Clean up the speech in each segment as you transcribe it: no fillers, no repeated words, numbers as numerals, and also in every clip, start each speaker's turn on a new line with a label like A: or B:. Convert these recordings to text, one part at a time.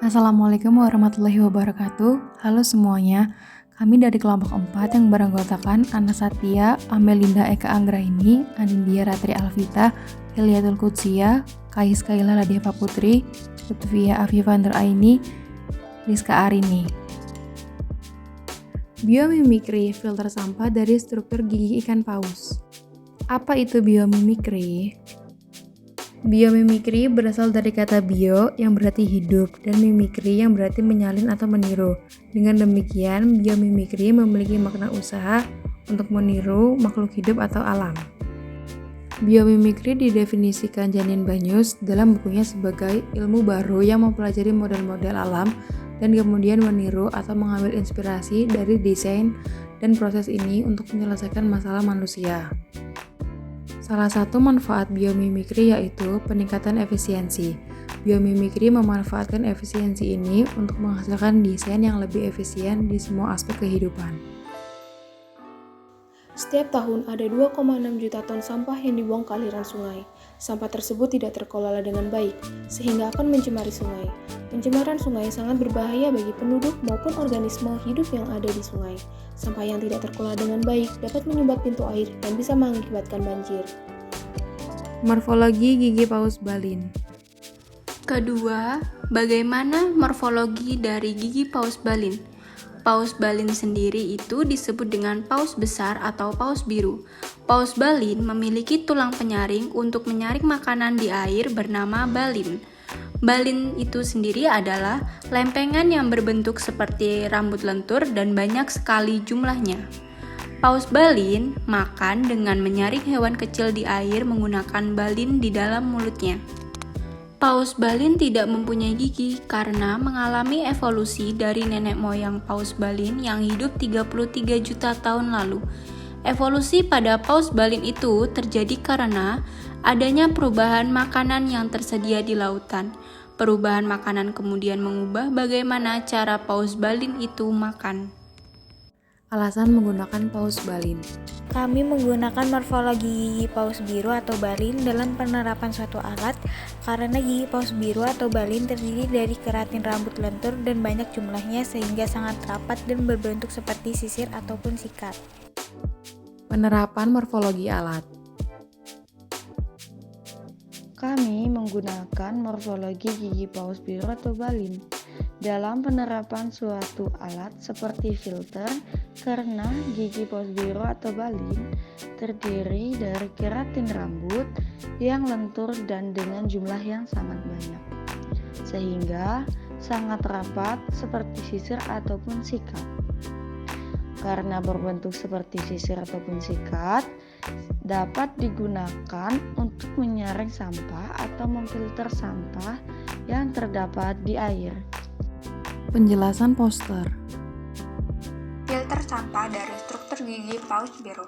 A: Assalamualaikum warahmatullahi wabarakatuh. Halo semuanya, kami dari kelompok 4 yang beranggotakan Anna Satya, Amelinda Eka Anggraini, Anindya Ratri Alvita, Hilyatul Kutsia, Kais Kaila Ladieva Putri, Lutfia Afifah Aini, Rizka Arini. Biomimikri, filter sampah dari struktur gigi ikan paus. Apa itu biomimikri? Biomimikri berasal dari kata bio yang berarti hidup dan mimikri yang berarti menyalin atau meniru. Dengan demikian, biomimikri memiliki makna usaha untuk meniru makhluk hidup atau alam. Biomimikri didefinisikan Janin Banyus dalam bukunya sebagai ilmu baru yang mempelajari model-model alam dan kemudian meniru atau mengambil inspirasi dari desain dan proses ini untuk menyelesaikan masalah manusia. Salah satu manfaat biomimikri yaitu peningkatan efisiensi. Biomimikri memanfaatkan efisiensi ini untuk menghasilkan desain yang lebih efisien di semua aspek kehidupan.
B: Setiap tahun ada 2,6 juta ton sampah yang dibuang ke aliran sungai. Sampah tersebut tidak terkelola dengan baik, sehingga akan mencemari sungai. Pencemaran sungai sangat berbahaya bagi penduduk maupun organisme hidup yang ada di sungai. Sampah yang tidak terkelola dengan baik dapat menyumbat pintu air dan bisa mengakibatkan banjir.
A: Morfologi gigi paus balin.
C: Kedua, bagaimana morfologi dari gigi paus balin? Paus balin sendiri itu disebut dengan paus besar atau paus biru. Paus balin memiliki tulang penyaring untuk menyaring makanan di air bernama balin. Balin itu sendiri adalah lempengan yang berbentuk seperti rambut lentur dan banyak sekali jumlahnya. Paus balin makan dengan menyaring hewan kecil di air menggunakan balin di dalam mulutnya. Paus balin tidak mempunyai gigi karena mengalami evolusi dari nenek moyang paus balin yang hidup 33 juta tahun lalu. Evolusi pada paus balin itu terjadi karena adanya perubahan makanan yang tersedia di lautan. Perubahan makanan kemudian mengubah bagaimana cara paus balin itu makan.
A: Alasan menggunakan paus balin.
D: Kami menggunakan morfologi gigi paus biru atau balin dalam penerapan suatu alat karena gigi paus biru atau balin terdiri dari keratin rambut lentur dan banyak jumlahnya sehingga sangat rapat dan berbentuk seperti sisir ataupun sikat.
A: Penerapan morfologi alat.
E: Kami menggunakan morfologi gigi paus biru atau balin dalam penerapan suatu alat seperti filter karena gigi paus biru atau balin terdiri dari keratin rambut yang lentur dan dengan jumlah yang sangat banyak sehingga sangat rapat seperti sisir ataupun sikat. Karena berbentuk seperti sisir ataupun sikat dapat digunakan untuk menyaring sampah atau memfilter sampah yang terdapat di air.
A: Penjelasan poster.
F: Filter sampah dari struktur gigi paus biru.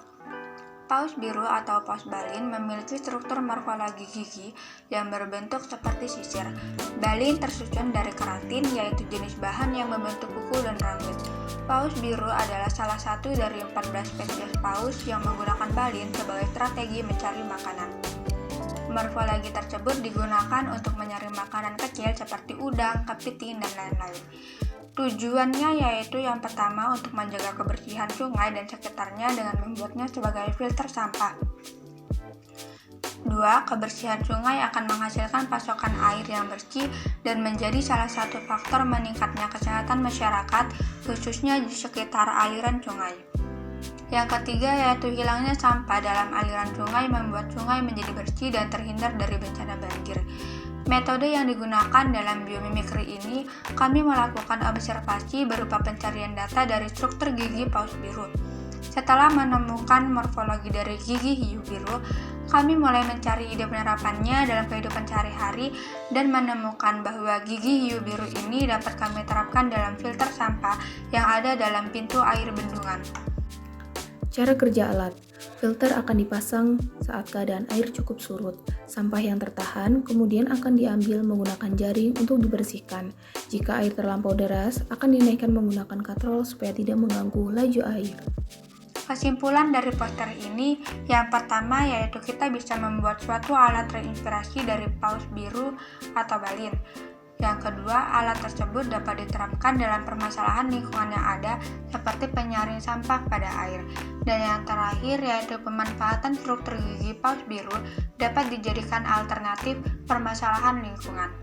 F: Paus biru atau paus balin memiliki struktur morfologi gigi yang berbentuk seperti sisir. Balin tersusun dari keratin, yaitu jenis bahan yang membentuk kuku dan rambut. Paus biru adalah salah satu dari 14 spesies paus yang menggunakan balin sebagai strategi mencari makanan. Morfologi tersebut digunakan untuk menyaring makanan kecil seperti udang, kepiting, dan lain-lain. Tujuannya yaitu yang pertama untuk menjaga kebersihan sungai dan sekitarnya dengan membuatnya sebagai filter sampah. 2. Kebersihan sungai akan menghasilkan pasokan air yang bersih dan menjadi salah satu faktor meningkatnya kesehatan masyarakat, khususnya di sekitar aliran sungai. Yang ketiga yaitu hilangnya sampah dalam aliran sungai membuat sungai menjadi bersih dan terhindar dari bencana banjir. Metode yang digunakan dalam biomimikri ini, kami melakukan observasi berupa pencarian data dari struktur gigi paus biru. Setelah menemukan morfologi dari gigi hiu biru, kami mulai mencari ide penerapannya dalam kehidupan sehari-hari dan menemukan bahwa gigi hiu biru ini dapat kami terapkan dalam filter sampah yang ada dalam pintu air bendungan.
B: Cara kerja alat. Filter akan dipasang saat keadaan air cukup surut. Sampah yang tertahan kemudian akan diambil menggunakan jaring untuk dibersihkan. Jika air terlampau deras, akan dinaikkan menggunakan katrol supaya tidak mengganggu laju air.
F: Kesimpulan dari poster ini, yang pertama yaitu kita bisa membuat suatu alat terinspirasi dari paus biru atau balin. Yang kedua, alat tersebut dapat diterapkan dalam permasalahan lingkungan yang ada seperti penyaring sampah pada air. Dan yang terakhir yaitu pemanfaatan struktur gigi paus biru dapat dijadikan alternatif permasalahan lingkungan.